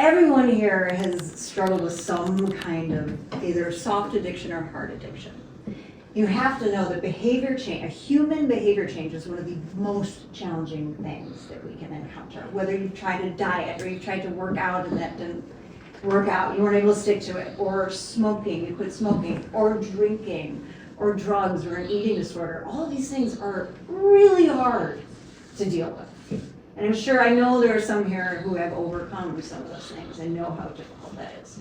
everyone here has struggled with some kind of either soft addiction or hard addiction. You have to know that behavior change, a human behavior change is one of the most challenging things that we can encounter. Whether you've tried to diet or you've tried to work out and that didn't work out, you weren't able to stick to it, or smoking, you quit smoking, or drinking, or drugs, or an eating disorder. All of these things are really hard to deal with. And I'm sure, I know there are some here who have overcome some of those things and know how difficult that is.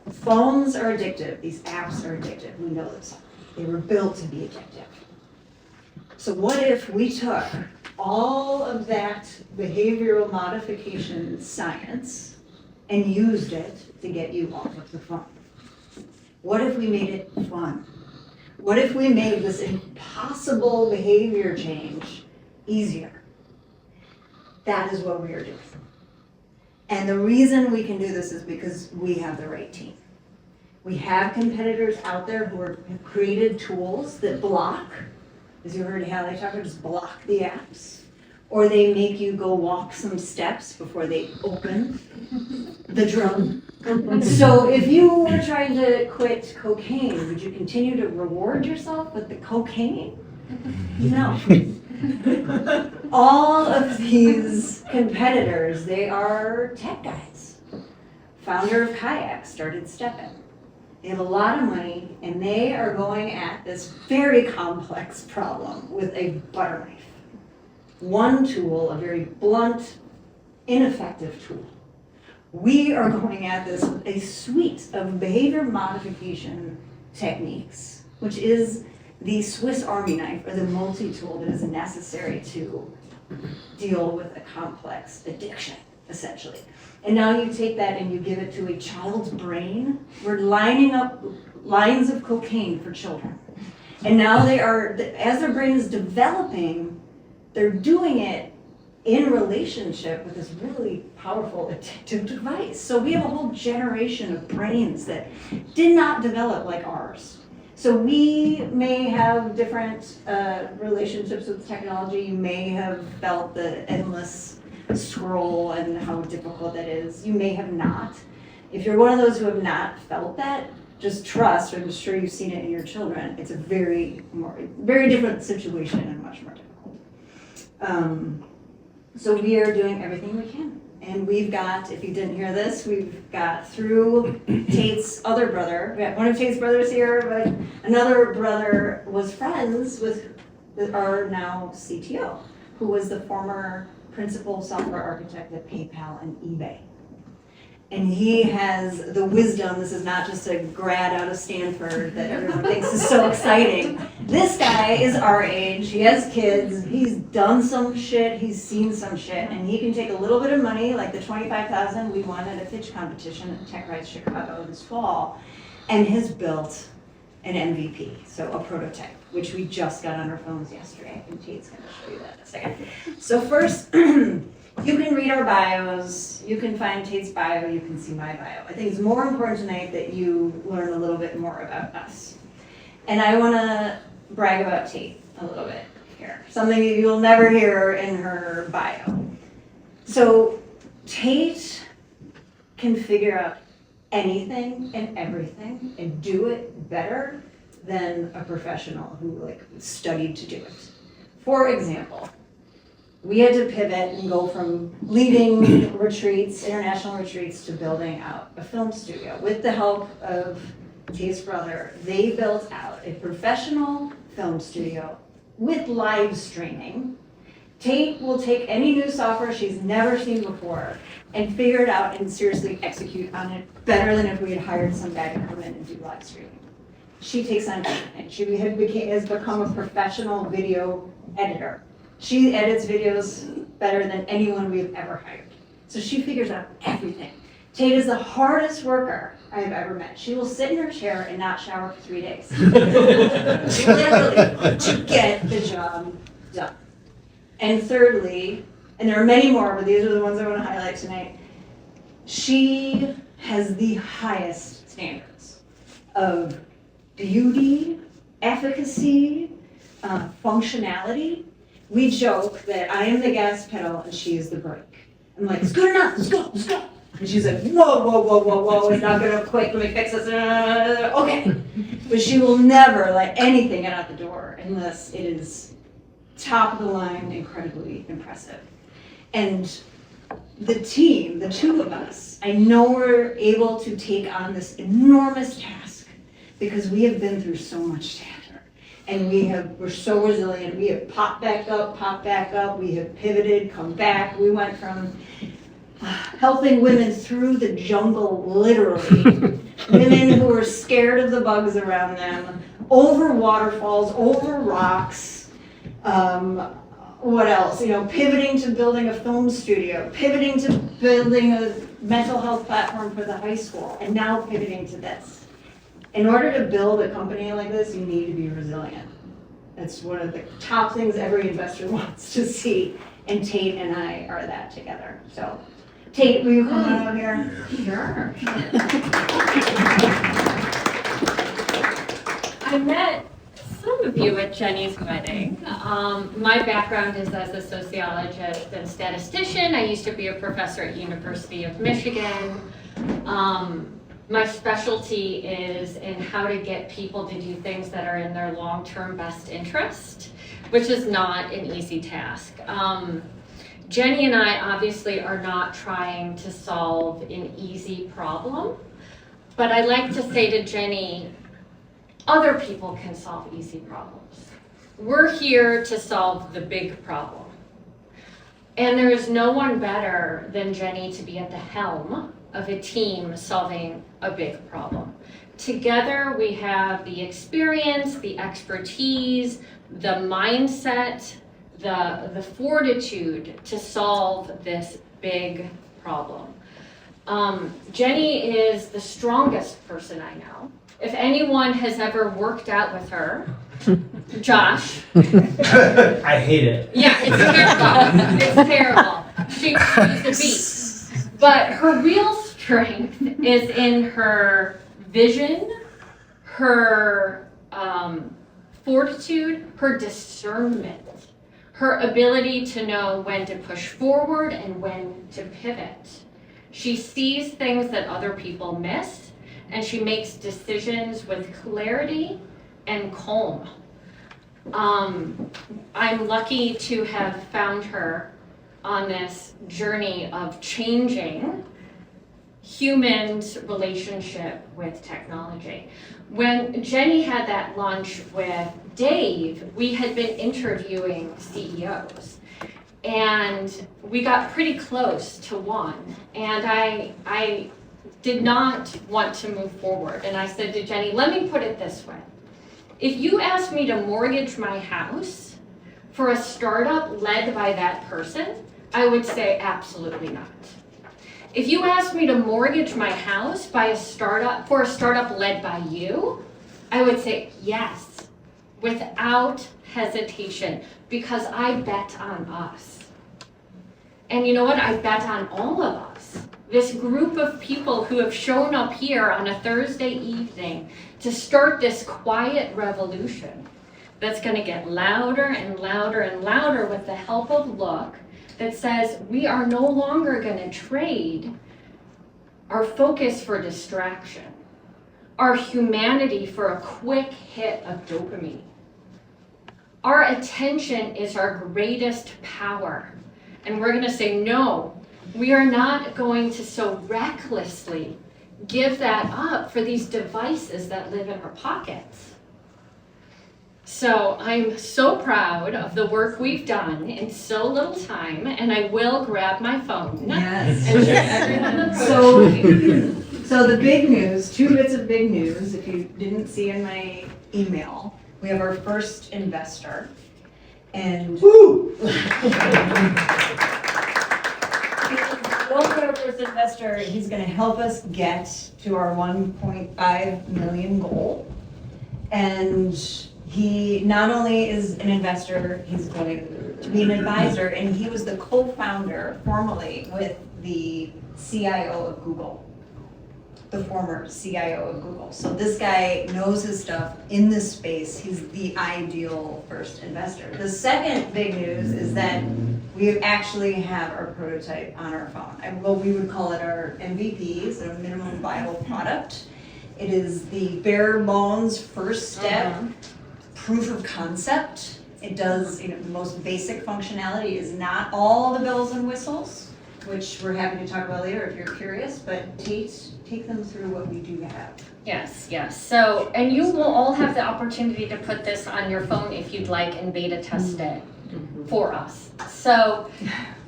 Phones are addictive. These apps are addictive. We know this. They were built to be addictive. So what if we took all of that behavioral modification science and used it to get you off of the phone? What if we made it fun? What if we made this impossible behavior change easier? That is what we are doing. And the reason we can do this is because we have the right team. We have competitors out there who have created tools that block, as you heard Hallie talk about, just block the apps. Or they make you go walk some steps before they open the drug. So if you were trying to quit cocaine, would you continue to reward yourself with the cocaine? No. All of these competitors, they are tech guys. Founder of Kayak started STEPN. They have a lot of money, and they are going at this very complex problem with a butter knife. One tool, a very blunt, ineffective tool. We are going at this with a suite of behavior modification techniques, which is the Swiss Army knife, or the multi-tool that is necessary to deal with a complex addiction, essentially. And now you take that and you give it to a child's brain. We're lining up lines of cocaine for children. And now they are, as their brain is developing, they're doing it in relationship with this really powerful addictive device. So we have a whole generation of brains that did not develop like ours. So we may have different relationships with technology. You may have felt the endless scroll and how difficult that is. You may have not. If you're one of those who have not felt that, just trust, I'm sure you've seen it in your children, it's a very different situation and much more difficult. So we are doing everything we can. And we've got, if you didn't hear this, we've got through Tate's other brother, we got one of Tate's brothers here, but another brother was friends with our now CTO, who was the former principal software architect at PayPal and eBay. And he has the wisdom, this is not just a grad out of Stanford that everyone thinks is so exciting. This guy is our age, he has kids, he's done some shit, he's seen some shit, and he can take a little bit of money, like the $25,000 we won at a pitch competition at TechRise Chicago this fall, and has built an MVP, so a prototype, which we just got on our phones yesterday, and Tate's gonna show you that in a second. So first, you can read our bios, you can find Tate's bio, you can see my bio. I think it's more important tonight that you learn a little bit more about us. And I wanna brag about Tate a little bit here, something that you'll never hear in her bio. So Tate can figure out anything and everything and do it better than a professional who studied to do it. For example, we had to pivot and go from leading retreats, international retreats, to building out a film studio. With the help of Tate's brother, they built out a professional film studio with live streaming. Tate will take any new software she's never seen before and figure it out and seriously execute on it better than if we had hired some guy to come in and do live streaming. She takes on everything. She has become a professional video editor. She edits videos better than anyone we've ever hired. So she figures out everything. Tate is the hardest worker I've ever met. She will sit in her chair and not shower for 3 days. Literally, to get the job done. And thirdly, and there are many more, but these are the ones I want to highlight tonight, she has the highest standards of beauty, efficacy, functionality. We joke that I am the gas pedal and she is the brake. I'm like, it's good enough, let's go. And she's like, whoa, whoa, whoa, whoa, whoa, it's not gonna click, let me fix this. Okay. But she will never let anything get out the door unless it is top of the line, incredibly impressive. And the team, the two of us, I know we're able to take on this enormous task because we have been through so much together. And we're so resilient. We have popped back up. We have pivoted, come back. We went from helping women through the jungle, literally. Women who were scared of the bugs around them, over waterfalls, over rocks. What else? Pivoting to building a film studio, pivoting to building a mental health platform for the high school, and now pivoting to this. In order to build a company like this, you need to be resilient. That's one of the top things every investor wants to see, and Tate and I are that together. So, Tate, will you come on out here? Sure. I met some of you at Jenny's wedding. My background is as a sociologist and statistician. I used to be a professor at University of Michigan. My specialty is in how to get people to do things that are in their long-term best interest, which is not an easy task. Jenny and I obviously are not trying to solve an easy problem, but I like to say to Jenny, other people can solve easy problems. We're here to solve the big problem. And there is no one better than Jenny to be at the helm of a team solving a big problem. Together we have the experience, the expertise, the mindset, the fortitude to solve this big problem. Jenny is the strongest person I know. If anyone has ever worked out with her, Josh. I hate it. Yeah, it's terrible. It's terrible. She's a beast. But her real strength is in her vision, her fortitude, her discernment, her ability to know when to push forward and when to pivot. She sees things that other people miss, and she makes decisions with clarity and calm. I'm lucky to have found her on this journey of changing humans' relationship with technology. When Jenny had that lunch with Dave, we had been interviewing CEOs, and we got pretty close to one, and I did not want to move forward. And I said to Jenny, let me put it this way. If you asked me to mortgage my house for a startup led by that person, I would say absolutely not. If you asked me to mortgage my house for a startup led by you, I would say yes, without hesitation, because I bet on us. And you know what? I bet on all of us. This group of people who have shown up here on a Thursday evening to start this quiet revolution that's going to get louder and louder and louder with the help of Look, that says we are no longer going to trade our focus for distraction, our humanity for a quick hit of dopamine. Our attention is our greatest power. And we're going to say, no, we are not going to so recklessly give that up for these devices that live in our pockets. So I'm so proud of the work we've done in so little time, and I will grab my phone. Yes. And show everyone the photo. So the big news, 2 bits of big news, if you didn't see in my email, we have our first investor. And Woo! our first investor, he's going to help us get to our 1.5 million goal. And he not only is an investor, he's going to be an advisor, and he was the co-founder formerly with the CIO of Google, the former CIO of Google. So this guy knows his stuff in this space. He's the ideal first investor. The second big news is that We actually have our prototype on our phone. Well, we would call it our MVP, so minimum viable product. It is the bare bones first step, proof of concept. It does, the most basic functionality is not all the bells and whistles, which we're happy to talk about later if you're curious, but take them through what we do have. Yes, yes. So, and you will all have the opportunity to put this on your phone if you'd like and beta test it for us. So,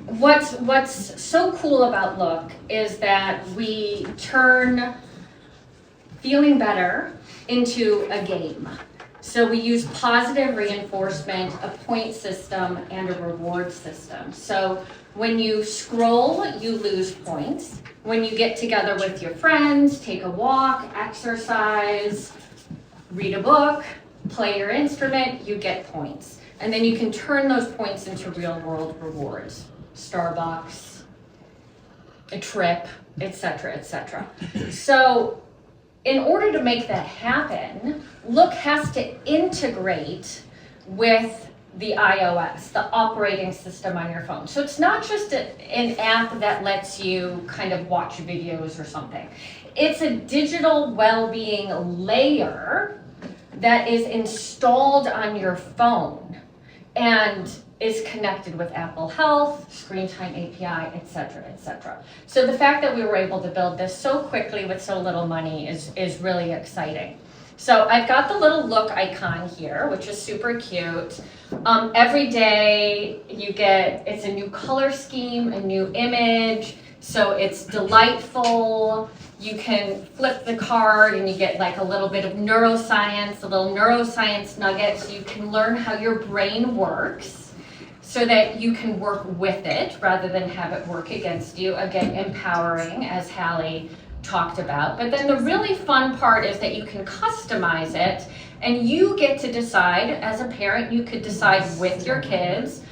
what's so cool about Look is that we turn feeling better into a game. So we use positive reinforcement, a point system, and a reward system. So when you scroll, you lose points. When you get together with your friends, take a walk, exercise, read a book, play your instrument, you get points. And then you can turn those points into real world rewards. Starbucks, a trip, etc., etc. So in order to make that happen, Look has to integrate with the iOS, the operating system on your phone. So it's not just an app that lets you kind of watch videos or something. It's a digital well-being layer that is installed on your phone and is connected with Apple Health, Screen Time API, etc., etc. So the fact that we were able to build this so quickly with so little money is really exciting. So I've got the little Look icon here, which is super cute. Every day you get, it's a new color scheme, a new image, so it's delightful. You can flip the card and you get like a little bit of neuroscience, a little neuroscience nugget, so you can learn how your brain works so that you can work with it rather than have it work against you. Again, empowering, as Hallie talked about. But then the really fun part is that you can customize it and you get to decide, as a parent, you could decide with your kids,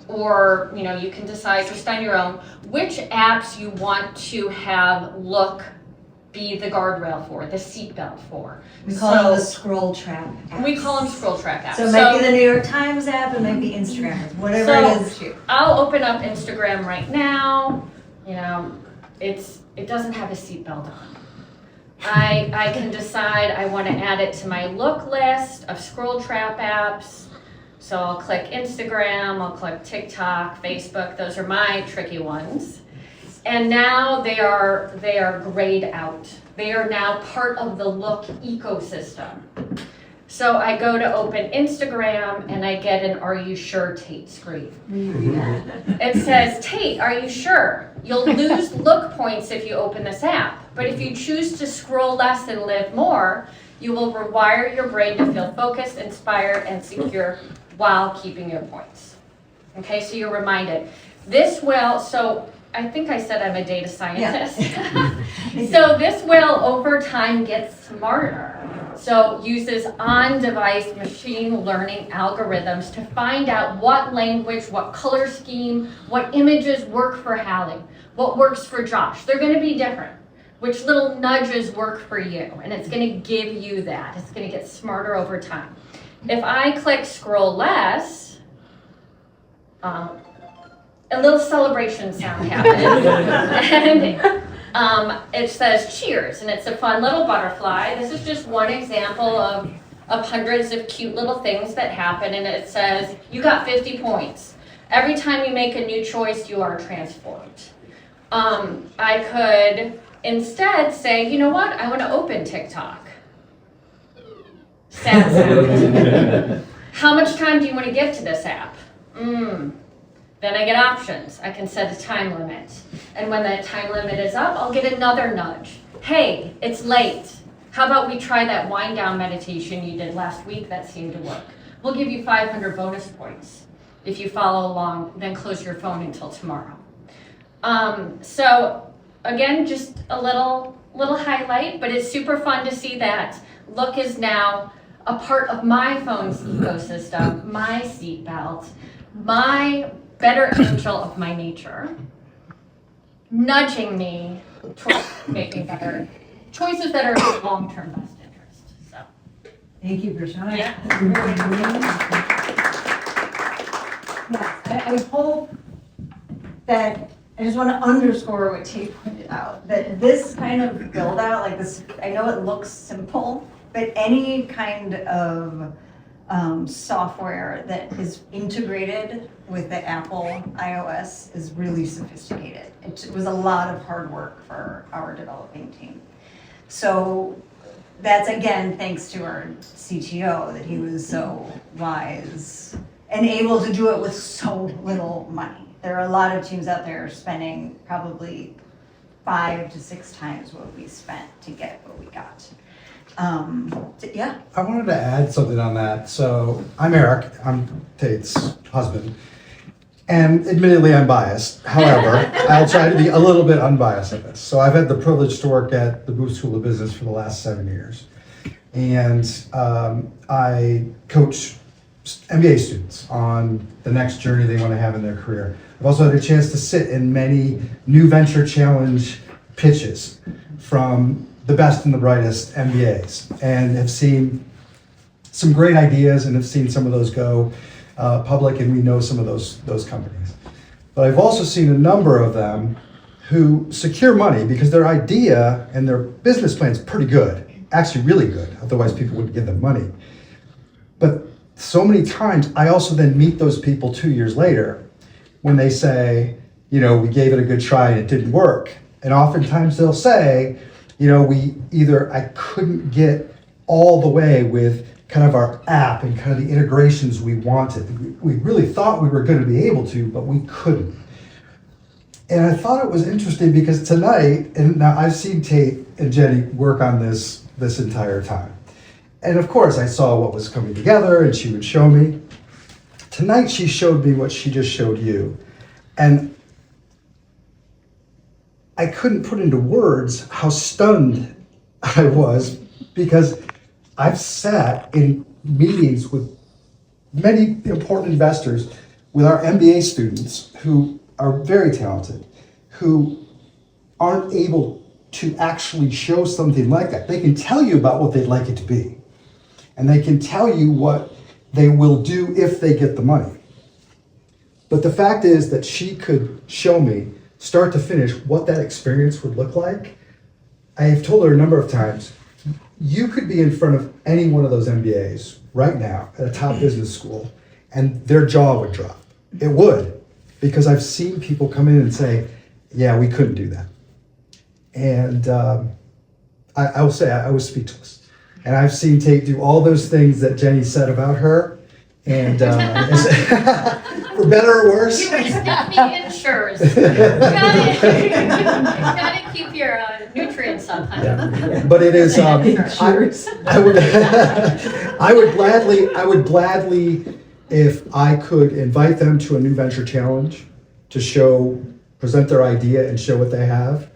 or you can decide just on your own, which apps you want to have Look be the guardrail for, the seatbelt for. We call them the scroll trap apps. We call them scroll trap apps. So it might be the New York Times app, it might be Instagram, whatever it is too. I'll open up Instagram right now. It doesn't have a seatbelt on. I can decide I want to add it to my Look list of scroll trap apps. So I'll click Instagram, I'll click TikTok, Facebook. Those are my tricky ones. And now they are grayed out. They are now part of the Look ecosystem. So I go to open Instagram and I get an "Are you sure, Tate" screen. It says, "Tate, are you sure? You'll lose Look points if you open this app. But if you choose to scroll less and live more, you will rewire your brain to feel focused, inspired, and secure while keeping your points." Okay, so you're reminded. So I think I said I'm a data scientist. Yeah. So this will, over time, get smarter. So uses on-device machine learning algorithms to find out what language, what color scheme, what images work for Hallie, what works for Josh. They're going to be different. Which little nudges work for you, and it's going to give you that. It's going to get smarter over time. If I click scroll less, a little celebration sound happens, and it says cheers, and it's a fun little butterfly. This is just one example of hundreds of cute little things that happen, and it says you got 50 points. Every time you make a new choice, you are transformed. I could instead say, you know what, I want to open TikTok. Sad sound. How much time do you want to give to this app? Then I get options. I can set a time limit. And when that time limit is up, I'll get another nudge. Hey, it's late. How about we try that wind down meditation you did last week? That seemed to work. We'll give you 500 bonus points. If you follow along, then close your phone until tomorrow. So again, just a little highlight, but it's super fun to see that Look is now a part of my phone's ecosystem, my seatbelt, my better angel of my nature, nudging me towards making better choices that are in long-term best interest. So, thank you for showing. Yeah. I hope that I just want to underscore what Tate pointed out, that this kind of build out, like this, I know it looks simple, but any kind of software that is integrated with the Apple iOS is really sophisticated. It was a lot of hard work for our developing team. So that's again, thanks to our CTO, that he was so wise and able to do it with so little money. There are a lot of teams out there spending probably 5 to 6 times what we spent to get what we got. Yeah. I wanted to add something on that. So I'm Eric, I'm Tate's husband, and admittedly I'm biased. However, I'll try to be a little bit unbiased in this. So I've had the privilege to work at the Booth School of Business for the last 7 years. And I coach MBA students on the next journey they want to have in their career. I've also had a chance to sit in many New Venture Challenge pitches from the best and the brightest MBAs, and have seen some great ideas and have seen some of those go public, and we know some of those companies. But I've also seen a number of them who secure money because their idea and their business plan is pretty good, actually really good, otherwise people wouldn't give them money. But so many times I also then meet those people 2 years later when they say, you know, we gave it a good try and it didn't work. And oftentimes they'll say, you know, I couldn't get all the way with kind of our app and kind of the integrations we wanted. We really thought we were going to be able to, but we couldn't. And I thought it was interesting because tonight, and now I've seen Tate and Jenny work on this entire time. And of course I saw what was coming together and she would show me. Tonight she showed me what she just showed you. And I couldn't put into words how stunned I was, because I've sat in meetings with many important investors with our MBA students who are very talented, who aren't able to actually show something like that. They can tell you about what they'd like it to be, and they can tell you what they will do if they get the money. But the fact is that she could show me, start to finish, what that experience would look like. I have told her a number of times, you could be in front of any one of those MBAs right now at a top business school and their jaw would drop. It would, because I've seen people come in and say, yeah, we couldn't do that. And I will say I was speechless. And I've seen Tate do all those things that Jenny said about her. And for better or worse. You stick me insurers. Gotta keep your nutrients up, honey. Yeah. But it is. I would gladly, if I could invite them to a New Venture Challenge to present their idea and show what they have.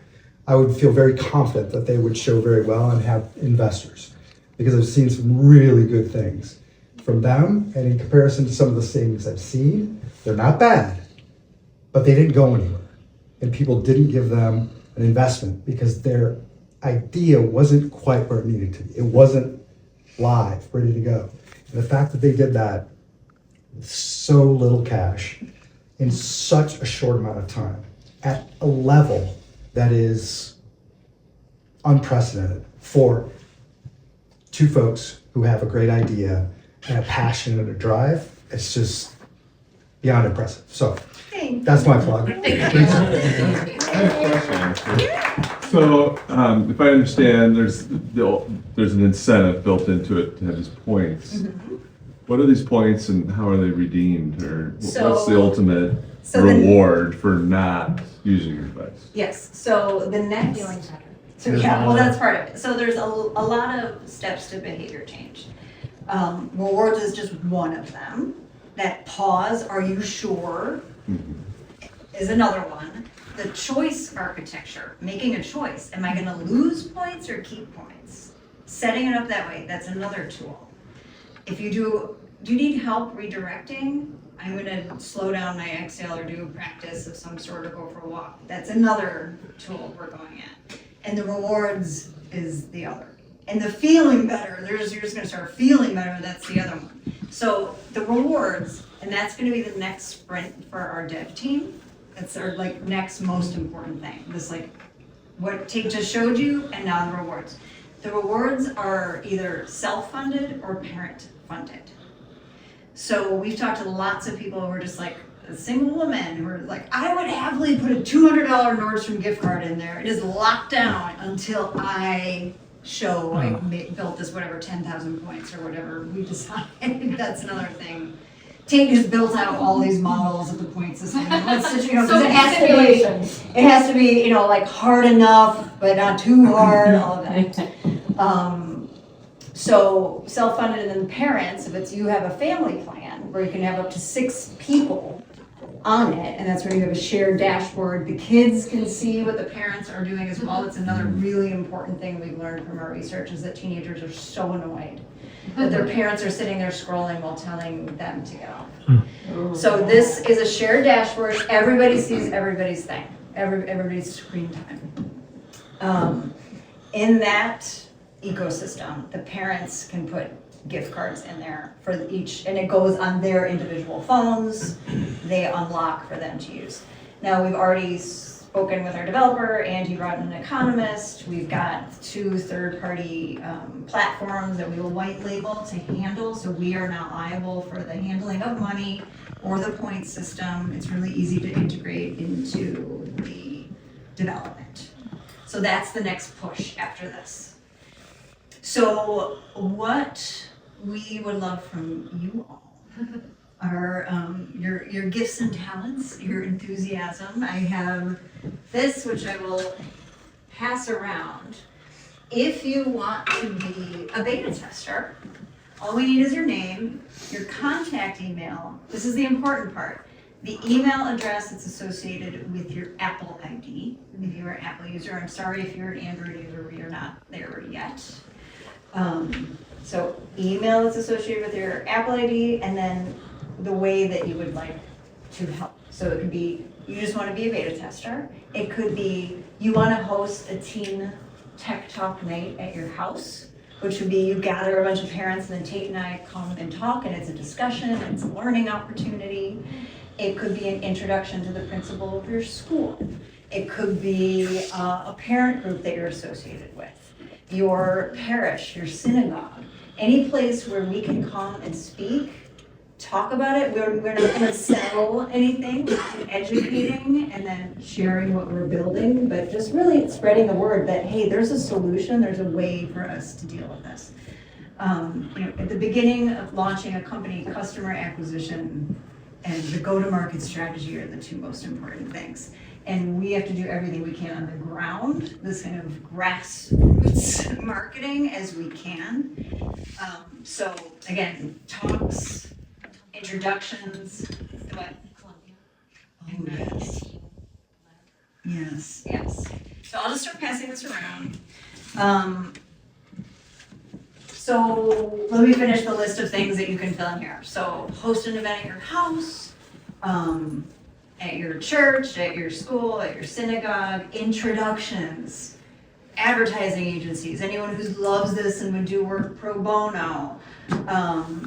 I would feel very confident that they would show very well and have investors, because I've seen some really good things from them, and in comparison to some of the things I've seen, they're not bad, but they didn't go anywhere. And people didn't give them an investment because their idea wasn't quite where it needed to be. It wasn't live, ready to go. And the fact that they did that with so little cash in such a short amount of time at a level that is unprecedented for two folks who have a great idea and a passion and a drive, it's just beyond impressive. So that's my plug. I have a question, actually. So, if I understand, there's an incentive built into it to have these points. Mm-hmm. What are these points and how are they redeemed, or what's the ultimate So reward for not using your device? Yes, so the next. Feeling better. So yeah, well, that's part of it. So there's a lot of steps to behavior change. Rewards is just one of them. That pause, are you sure, is another one. The choice architecture, making a choice. Am I gonna lose points or keep points? Setting it up that way, that's another tool. If you do you need help redirecting? I'm gonna slow down my exhale or do a practice of some sort or go for a walk. That's another tool we're going at. And the rewards is the other. And the feeling better, you're just gonna start feeling better, that's the other one. So the rewards, and that's gonna be the next sprint for our dev team, That's our like next most important thing. This like what Tate just showed you, and now the rewards. The rewards are either self-funded or parent-funded. So we've talked to lots of people who are just like a single woman who are like, I would happily put a $200 Nordstrom gift card in there. It is locked down until I show I built this whatever 10,000 points or whatever we decided. That's another thing. Tate has built out all these models of the point system. It's just, you know, 'cause So it has simulations. it has to be, you know, like hard enough, but not too hard, all of that. So self-funded, and then parents, if it's you have a family plan where you can have up to 6 people on it, and that's where you have a shared dashboard. The kids can see what the parents are doing as well. It's another really important thing we've learned from our research is that teenagers are so annoyed that their parents are sitting there scrolling while telling them to get off. So this is a shared dashboard. Everybody sees everybody's thing, everybody's screen time. In that ecosystem, the parents can put gift cards in there for each, and it goes on their individual phones. They unlock for them to use. Now, we've already spoken with our developer, and he brought in an economist. We've got 2 third-party platforms that we will white label to handle, so we are not liable for the handling of money or the point system. It's really easy to integrate into the development. So that's the next push after this. So what we would love from you all are your gifts and talents, your enthusiasm. I have this, which I will pass around. If you want to be a beta tester, all we need is your name, your contact email. This is the important part. The email address that's associated with your Apple ID. If you're an Apple user, I'm sorry if you're an Android user, you're not there yet. So email is associated with your Apple ID, and then the way that you would like to help. So it could be, you just want to be a beta tester. It could be, you want to host a teen tech talk night at your house, which would be you gather a bunch of parents, and then Tate and I come and talk, and it's a discussion, and it's a learning opportunity. It could be an introduction to the principal of your school. It could be a parent group that you're associated with, your parish, your synagogue, any place where we can come and speak, talk about it. We're not going to sell anything, we're educating and then sharing what we're building, but just really spreading the word that, hey, there's a solution, there's a way for us to deal with this. At the beginning of launching a company, customer acquisition and the go-to-market strategy are the 2 most important things. And we have to do everything we can on the ground, this kind of grassroots marketing as we can. So again, talks, introductions, what? Columbia. Oh, yes. Yes. So I'll just start passing this around. So let me finish the list of things that you can fill in here. So host an event at your house, at your church, at your school, at your synagogue, introductions, advertising agencies, anyone who loves this and would do work pro bono,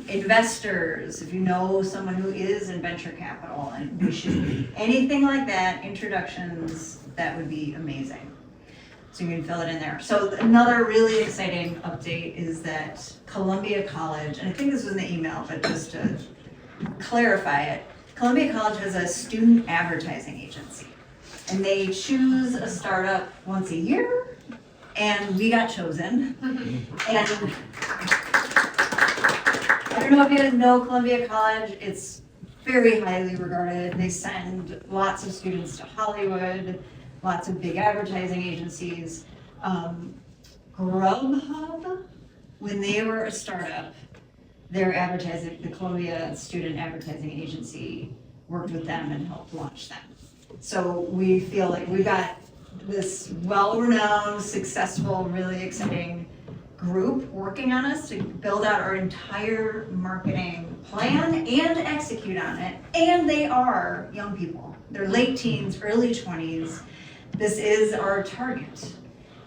investors, if you know someone who is in venture capital and we should, anything like that, introductions, that would be amazing. So you can fill it in there. So another really exciting update is that Columbia College, and I think this was in the email, but just to clarify it, Columbia College has a student advertising agency, and they choose a startup once a year, and we got chosen. And I don't know if you guys know Columbia College, it's very highly regarded. They send lots of students to Hollywood, lots of big advertising agencies. Grubhub, when they were a startup, their advertising, the Columbia Student Advertising Agency worked with them and helped launch them. So we feel like we've got this well-renowned, successful, really exciting group working on us to build out our entire marketing plan and execute on it. And they are young people. They're late teens, early 20s. This is our target.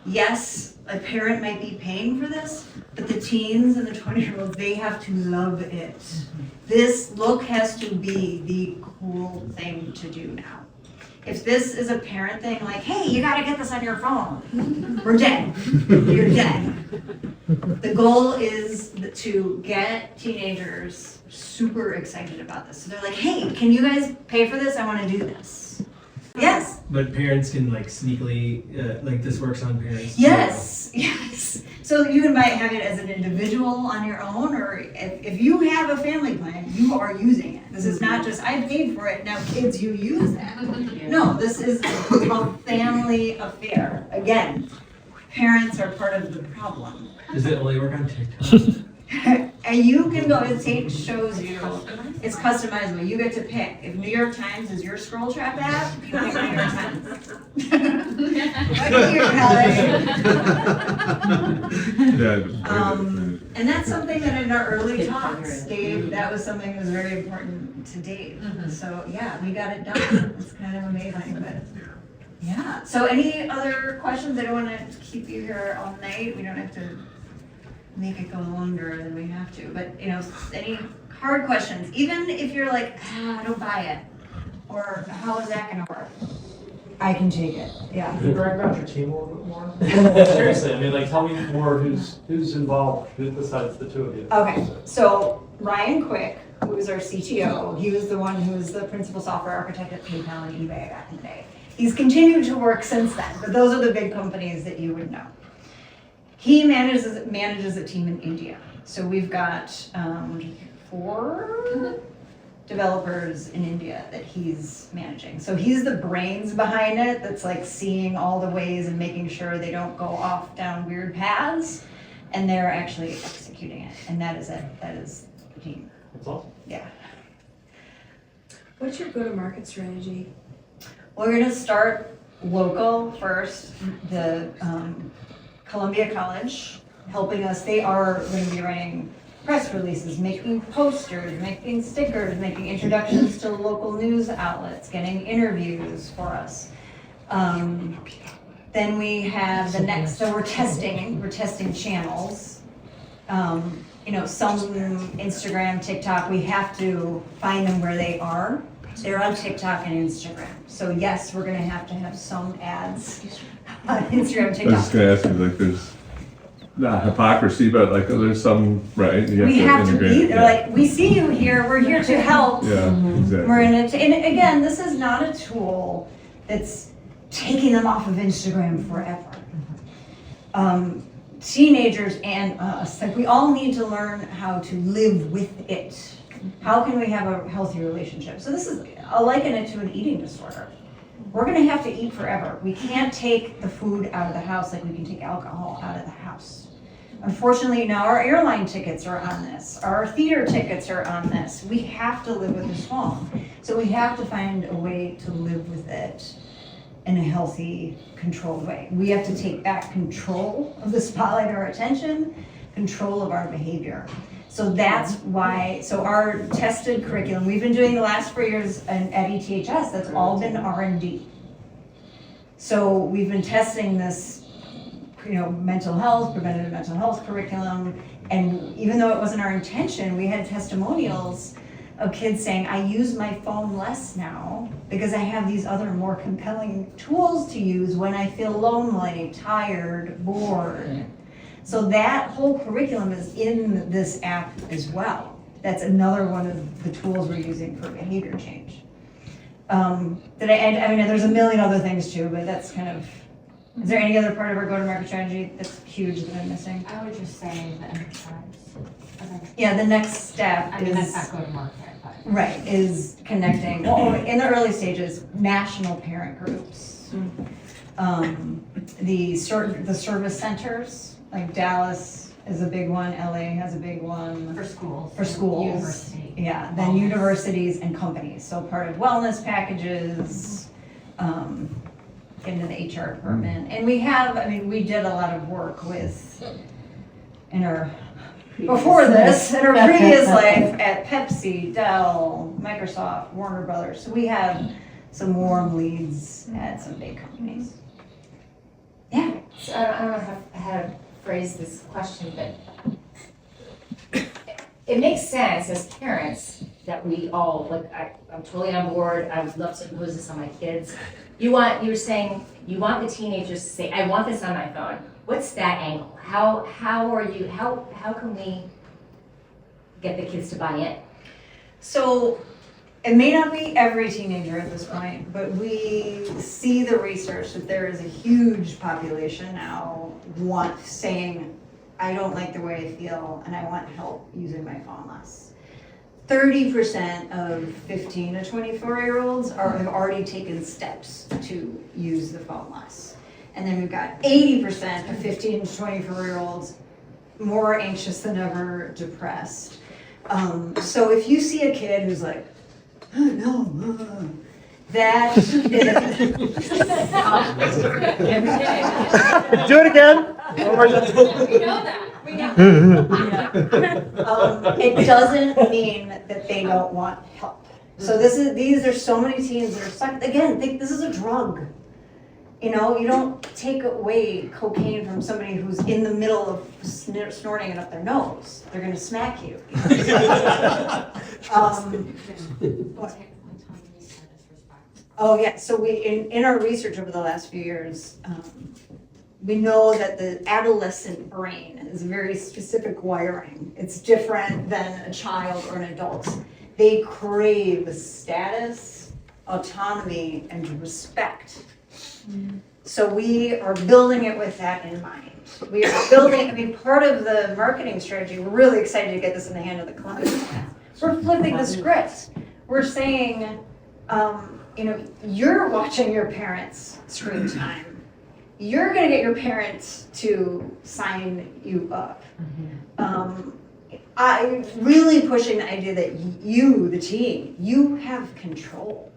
Yes, a parent might be paying for this, but the teens and the 20-year-olds, they have to love it. This look has to be the cool thing to do now. If this is a parent thing, like, hey, you gotta get this on your phone, we're dead. You're dead. The goal is to get teenagers super excited about this. So they're like, hey, can you guys pay for this? I wanna do this. Yes, But parents can like sneakily, like this works on parents. too. yes, yes. So you might have it as an individual on your own, or if you have a family plan, you are using it. This is not just, I paid for it, now kids, you use that. No, this is a family affair. Again, parents are part of the problem. Does it only work on TikTok? And you can go, Tate shows you, it's customizable, you get to pick. If New York Times is your scroll trap app, you pick New York Times. What do you call it? Yeah. And that's something that in our early talks, Dave, that was something that was very important to Dave. So, yeah, we got it done. It's kind of amazing, but, yeah. So any other questions? I don't want to keep you here all night. We don't have to make it go longer than we have to. But, you know, any hard questions, even if you're like, I don't buy it, or how is that gonna work? I can take it, yeah. Can you brag about your team a little bit more? Seriously, I mean, like, tell me more who's involved besides the two of you. Okay, so Ryan Quick, who is our CTO, he was the one who was the principal software architect at PayPal and eBay back in the day. He's continued to work since then, but those are the big companies that you would know. He manages a team in India. So we've got 4 developers in India that he's managing. So he's the brains behind it, that's like seeing all the ways and making sure they don't go off down weird paths, and they're actually executing it. And that is it. That is the team. That's awesome. Yeah. What's your go-to-market strategy? We're gonna start local first. The Columbia College helping us. They are going to be writing press releases, making posters, making stickers, making introductions to local news outlets, getting interviews for us. Then we have the next, so we're testing channels. You know, some Instagram, TikTok, we have to find them where they are. They're on TikTok and Instagram. So yes, we're gonna have to have some ads on Instagram, I was TikTok. just gonna ask you, like, there's not hypocrisy, but like, there's some, right? You We have to integrate be, it, they're yeah. like, we see you here, we're here to help. Yeah, exactly. We're in it, and again, this is not a tool that's taking them off of Instagram forever. Teenagers and us, like we all need to learn how to live with it. How can we have a healthy relationship? So this is, I'll liken it to an eating disorder. We're gonna have to eat forever. We can't take the food out of the house like we can take alcohol out of the house. Unfortunately, now our airline tickets are on this. Our theater tickets are on this. We have to live with this phone. So we have to find a way to live with it in a healthy, controlled way. We have to take back control of the spotlight of our attention, control of our behavior. So that's why, so our tested curriculum, we've been doing the last 4 years at ETHS, that's all been R&D. So we've been testing this, you know, mental health, preventative mental health curriculum, and even though it wasn't our intention, we had testimonials of kids saying, I use my phone less now because I have these other more compelling tools to use when I feel lonely, tired, bored. So that whole curriculum is in this app as well. That's another one of the tools we're using for behavior change. Did I end? I mean, there's a million other things too, but that's kind of, is there any other part of our go-to-market strategy that's huge that I'm missing? I would just say the enterprise. Okay. Yeah, the next step I mean, that's is, not go-to-market, but. right, is connecting, well, in the early stages, national parent groups. The service centers, like Dallas is a big one, LA has a big one. For schools. For schools. University. Yeah, then universities and companies, so part of wellness packages, into the HR department. And we have, I mean, we did a lot of work with, in our, before this, in our previous life at Pepsi, Dell, Microsoft, Warner Brothers. So we have some warm leads at some big companies. Yeah. So I don't know how to phrase this question, but it makes sense as parents that we all, like, I'm totally on board, I would love to impose this on my kids. You were saying, you want the teenagers to say, I want this on my phone. What's that angle? How can we get the kids to buy in? So it may not be every teenager at this point, but we see the research that there is a huge population now saying, I don't like the way I feel and I want help using my phone less. 30% of 15 to 24-year-olds have already taken steps to use the phone less. And then we've got 80% of 15 to 24-year-olds more anxious than ever, depressed. So if you see a kid who's like, oh no, that Do it again. We know that. We know. it doesn't mean that they don't want help. So there's so many teens that are stuck. Again, think this is a drug. You know, you don't take away cocaine from somebody who's in the middle of snorting it up their nose. They're gonna smack you. Oh yeah, so we in our research over the last few years, we know that the adolescent brain is very specific wiring. It's different than a child or an adult. They crave status, autonomy, and respect. So we are building it with that in mind. We are building, part of the marketing strategy, we're really excited to get this in the hand of the client. We're flipping the script. We're saying, you're watching your parents' screen time. You're gonna get your parents to sign you up. I'm really pushing the idea that you, the teen, you have control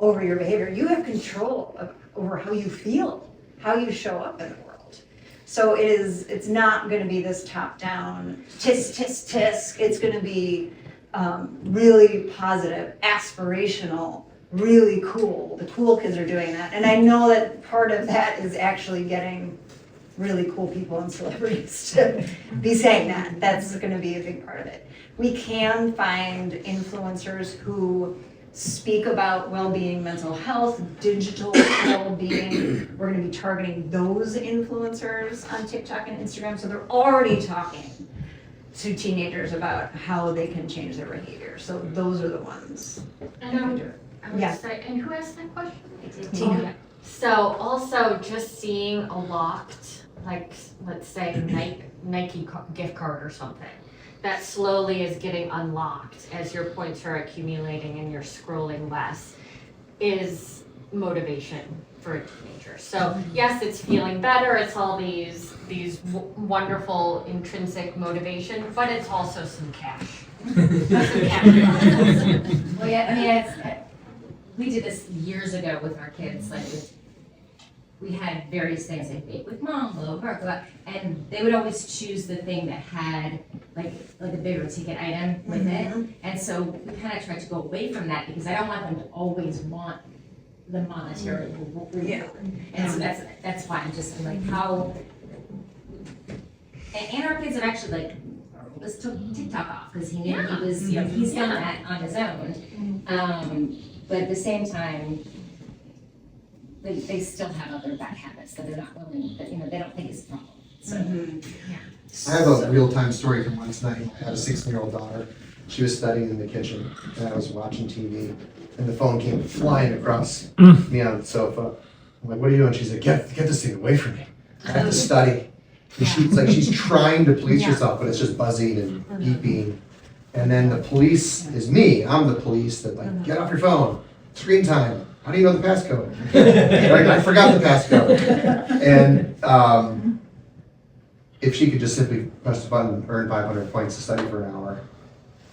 over your behavior. You have control over how you feel, how you show up in the world. So it's not gonna be this top-down, tisk, tisk, tisk. It's gonna be really positive, aspirational, really cool. The cool kids are doing that. And I know that part of that is actually getting really cool people and celebrities to be saying that. That's gonna be a big part of it. We can find influencers who speak about well-being, mental health, digital well-being. We're gonna be targeting those influencers on TikTok and Instagram. So they're already talking to teenagers about how they can change their behavior. So those are the ones. And I would Yeah. say, and who asked that question? Tina. Okay. So also just seeing a locked, like, let's say Nike gift card or something, that slowly is getting unlocked as your points are accumulating and you're scrolling less, is motivation for a teenager. So yes, it's feeling better, it's all these wonderful intrinsic motivation, but it's also some cash. Well, yeah, I mean, we did this years ago with our kids, we had various things, like bake with mom, blow park, and they would always choose the thing that had like a bigger ticket item with it. And so we kind of tried to go away from that because I don't want them to always want the monetary reward. Yeah. And so that's why I'm like, how, and our kids have actually let's took TikTok off because he knew he was, he's done that on his own. But at the same time, they still have other bad habits that they're not willing, that they don't think is a problem. So, I have a real-time story from last night. I had a 16-year-old daughter. She was studying in the kitchen, and I was watching TV, and the phone came flying across me on the sofa. I'm like, what are you doing? She's like, get this thing away from me. I have to study. And she's trying to police herself, but it's just buzzing and beeping. And then the police is me. I'm the police that get off your phone. Screen time. How do you know the passcode? I forgot the passcode. And if she could just simply press the button, earn 500 points to study for an hour,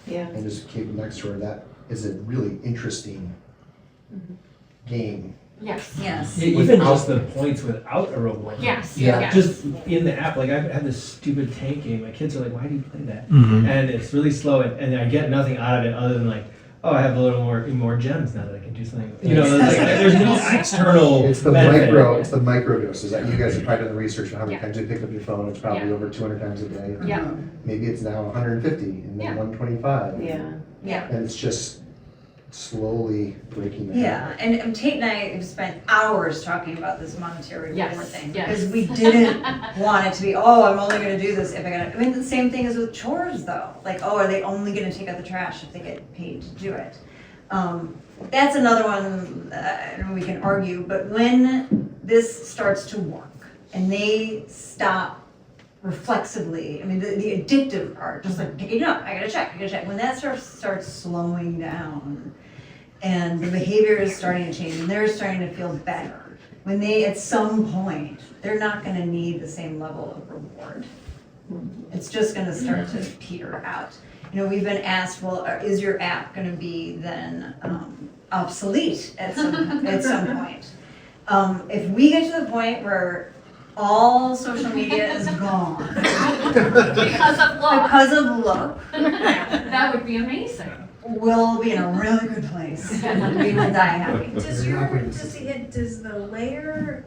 and just keep it next to her, that is a really interesting game. Yes. Yes. Yeah, even just the points without a reward. Yes. Yeah. Yes. Just in the app, I've had this stupid tank game. My kids are like, "Why do you play that?" Mm-hmm. And it's really slow, and I get nothing out of it other than oh, I have a little more gems now that I can do something. There's no external. It's the benefit. micro doses that you guys have probably done the research on how many times you pick up your phone. It's probably over 200 times a day. Yeah. Maybe it's now 150 and then 125. Yeah. Yeah. And it's just slowly breaking down. Yeah, and Tate and I have spent hours talking about this monetary reward Yes, thing. yes. Because we didn't want it to be, oh, I'm only gonna do this if I gotta, I mean, the same thing is with chores though. Like, oh, are they only gonna take out the trash if they get paid to do it? That's another one, and we can argue, but when this starts to work and they stop reflexively, I mean, the addictive part, just like, you know, I gotta check. When that starts slowing down and the behavior is starting to change and they're starting to feel better, when they, at some point, they're not gonna need the same level of reward. It's just gonna start to peter out. You know, we've been asked, well, is your app gonna be then obsolete at some point? If we get to the point where all social media is gone Because of look. because of look, That would be amazing. we'll be in a really good place. We will die happy. Does the layer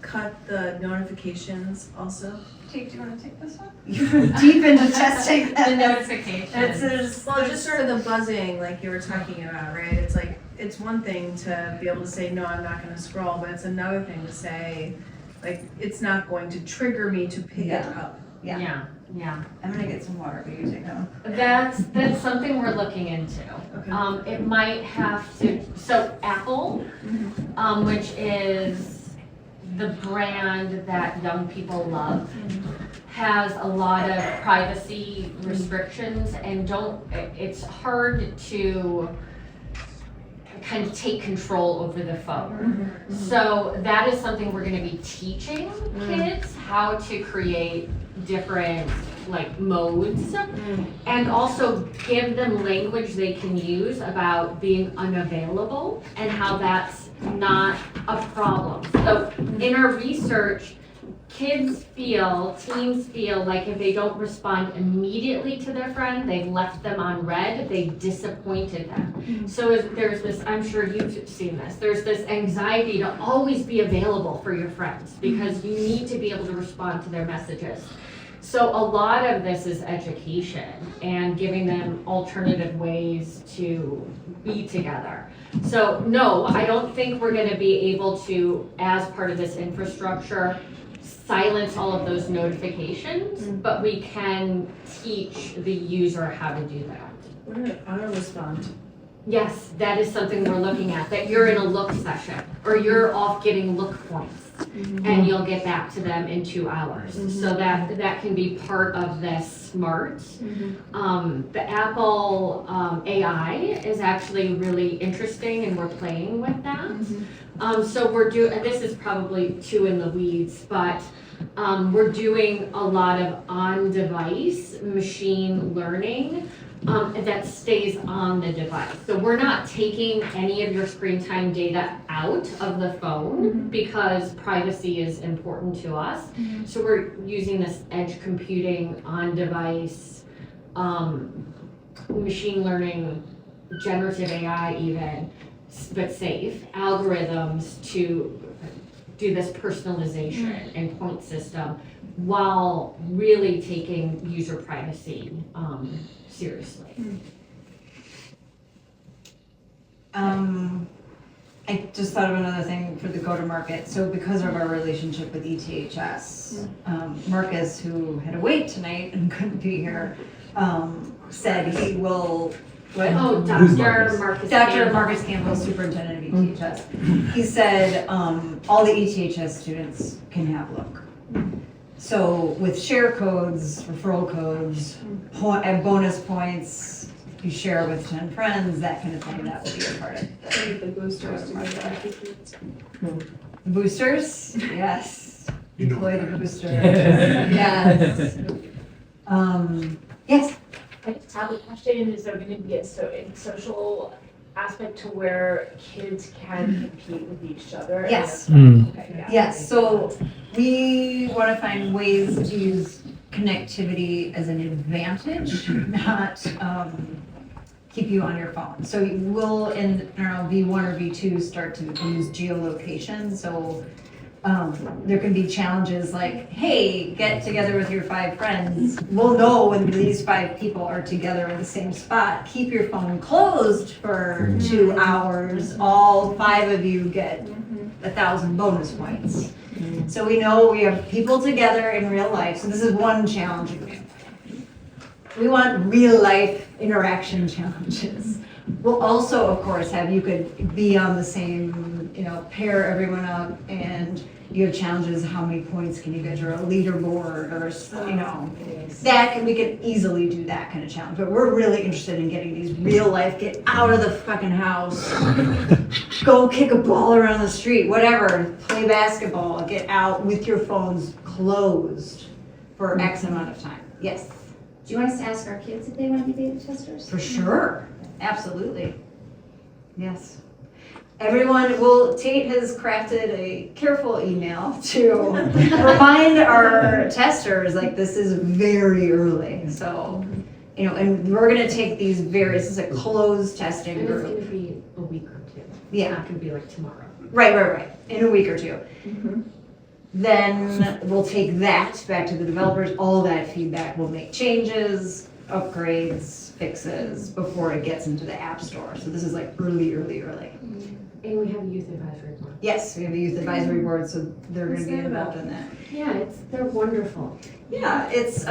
cut the notifications also? Jake, do you want to take this one? You're deep into testing The that. notifications. Well, just sort of the buzzing, like you were talking about, right? It's like, it's one thing to be able to say, no, I'm not gonna scroll, but it's another thing to say, like, it's not going to trigger me to pick it up. Yeah. Yeah. I'm gonna get some water, but you take that one. That's something we're looking into. Okay. It might have to, so Apple, which is the brand that young people love, has a lot of privacy restrictions and it's hard to kind of take control over the phone. So that is something we're gonna be teaching kids, how to create different like modes and also give them language they can use about being unavailable and how that's not a problem. So in our research, teens feel like if they don't respond immediately to their friend, they've left them on red, they've disappointed them. So there's this, I'm sure you've seen this, there's this anxiety to always be available for your friends because you need to be able to respond to their messages. So a lot of this is education and giving them alternative ways to be together. So no, I don't think we're gonna be able to, as part of this infrastructure, silence all of those notifications, but we can teach the user how to do that. What about auto respond? Yes, that is something we're looking at, that you're in a look session, or you're off getting look points, and you'll get back to them in 2 hours. So that can be part of this smart. The Apple AI is actually really interesting, and we're playing with that. So this is probably too in the weeds, but we're doing a lot of on-device machine learning that stays on the device. So we're not taking any of your screen time data out of the phone because privacy is important to us. So we're using this edge computing on-device, machine learning, generative AI even, but safe, algorithms to do this personalization and point system while really taking user privacy seriously. I just thought of another thing for the go-to-market. So because of our relationship with ETHS, Marcus, who had to wait tonight and couldn't be here, said he will, what? Oh, Who's Dr. Marcus? Marcus. Dr. Campbell. Marcus Campbell, superintendent of ETHS. He said all the ETHS students can have look. So with share codes, referral codes, and bonus points, you share with 10 friends, that kind of thing, that will be a part of it. The boosters to do that. The boosters, yes. You know Deploy the that. boosters, yes. Yes, I just have a question, is there gonna be a social aspect to where kids can compete with each other? Yes. Okay, yeah. yes, so we want to find ways to use connectivity as an advantage, not keep you on your phone. So we'll in, I don't know, V1 or V2 start to use geolocation. So There can be challenges like, hey, get together with your 5 friends. We'll know when these 5 people are together in the same spot. Keep your phone closed for 2 hours. All 5 of you get 1,000 bonus points. So we know we have people together in real life. So this is one challenge. We want real life interaction challenges. We'll also, of course, have, you could be on the same, pair everyone up, and you have challenges, how many points can you get, or a leaderboard, or, we can easily do that kind of challenge. But we're really interested in getting these real life, get out of the fucking house, go kick a ball around the street, whatever, play basketball, get out with your phones closed for X amount of time. Yes, Do you want us to ask our kids if they want to be beta testers? for sure, absolutely. Yes. Tate has crafted a careful email to remind our testers, like, this is very early. So, and we're gonna take these this is a closed testing And it's group. gonna be a week or two. Yeah. It's not gonna be like tomorrow. Right, in a week or two. Then we'll take that back to the developers, all that feedback, we'll make changes, upgrades, fixes, before it gets into the app store. So this is like early. And we have a youth advisory board. Yes, we have a youth advisory board, so they're gonna be involved in that. Yeah, they're wonderful. Yeah, it's,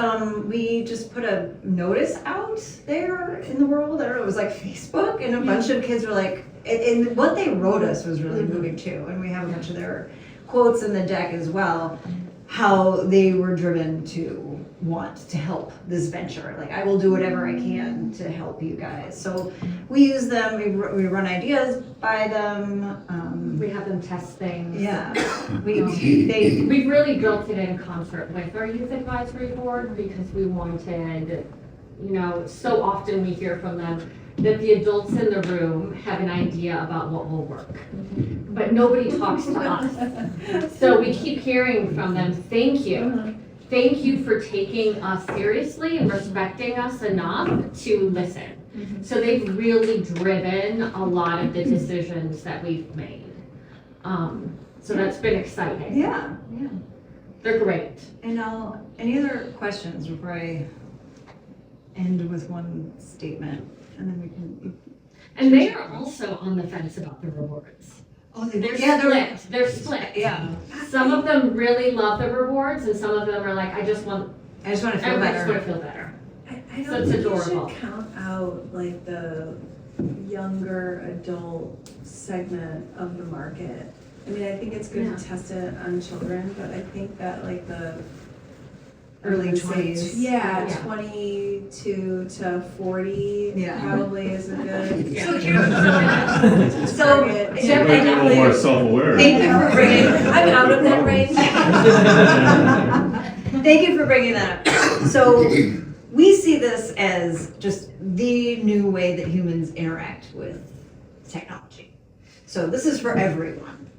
we just put a notice out there in the world, I don't know, it was like Facebook, and a bunch of kids were like, and what they wrote us was really moving too, and we have a bunch of their quotes in the deck as well, how they were driven to want to help this venture. Like, I will do whatever I can to help you guys. So we use them, we run ideas by them. We have them test things. Yeah, We've really built it in concert with our youth advisory board because we wanted, so often we hear from them that the adults in the room have an idea about what will work, but nobody talks to us. So we keep hearing from them, thank you. Thank you for taking us seriously and respecting us enough to listen. So they've really driven a lot of the decisions that we've made. So that's been exciting. Yeah. They're great. And any other questions before I end with one statement? And then we can. And they are also on the fence about the rewards. Oh, They're split. Yeah. Some of them really love the rewards, and some of them are like, I just want to feel to better. feel better. I So don't it's think you adorable. should count out like the younger adult segment of the market. I mean, I think it's good to test it on children, but I think that like the Early let's say 20s. Yeah, Yeah. 22 to 40 Yeah. probably is a good. So here's so Target. So you might be a little more self-aware. Thank you for bringing. I'm out of that range. Thank you for bringing that up. So we see this as just the new way that humans interact with technology. So this is for everyone.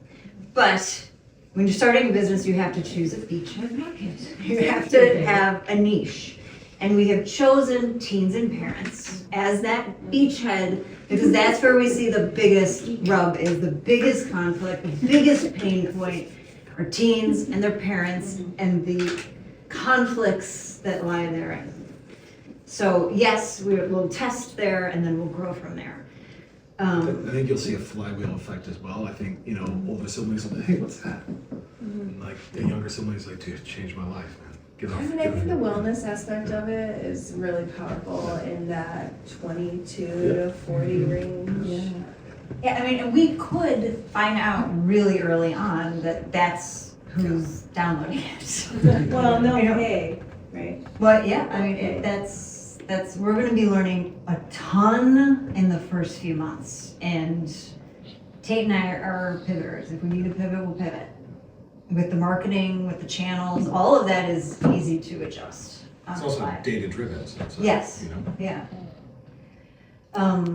But when you're starting a business, you have to choose a beachhead market. You have to have a niche. And we have chosen teens and parents as that beachhead because that's where we see the biggest rub is, the biggest conflict, the biggest pain point are teens and their parents and the conflicts that lie therein. So yes, we'll test there and then we'll grow from there. I think you'll see a flywheel effect as well. I think, older siblings will be, hey, what's that? And like the younger siblings like, dude, changed my life, man. Get off. I mean, I think the wellness aspect of it is really powerful in that 22 to 40 range. Yeah, I mean, and we could find out really early on that that's who's downloading it. Well, no, You know? hey, right? But yeah, I mean, that's we're going to be learning a ton in the first few months, and Tate and I are pivoters. If we need to pivot, we'll pivot. With the marketing, with the channels, all of that is easy to adjust. On It's the also fly. data driven. So it's Yes. You know. Yeah.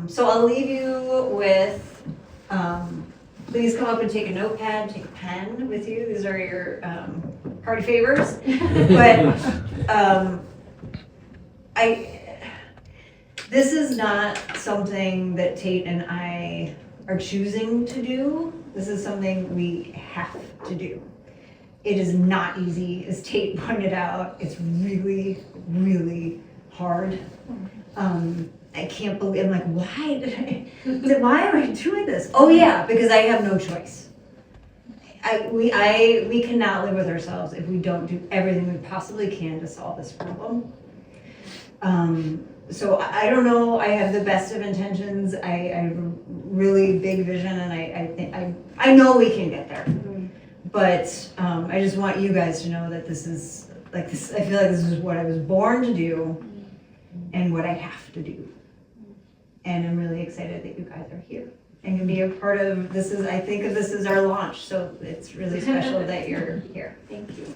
So I'll leave you with, please come up and take a notepad, take a pen with you. These are your party favors. But this is not something that Tate and I are choosing to do. This is something we have to do. It is not easy, as Tate pointed out. It's really, really hard. I can't believe, I'm like, why am I doing this? Oh yeah, because I have no choice. We cannot live with ourselves if we don't do everything we possibly can to solve this problem. So I don't know, I have the best of intentions. I have a really big vision, and I know we can get there. But I just want you guys to know that this is like this. I feel like this is what I was born to do, and what I have to do. And I'm really excited that you guys are here and can be a part of this. I think of this as our launch, so it's really special that you're here. Thank you.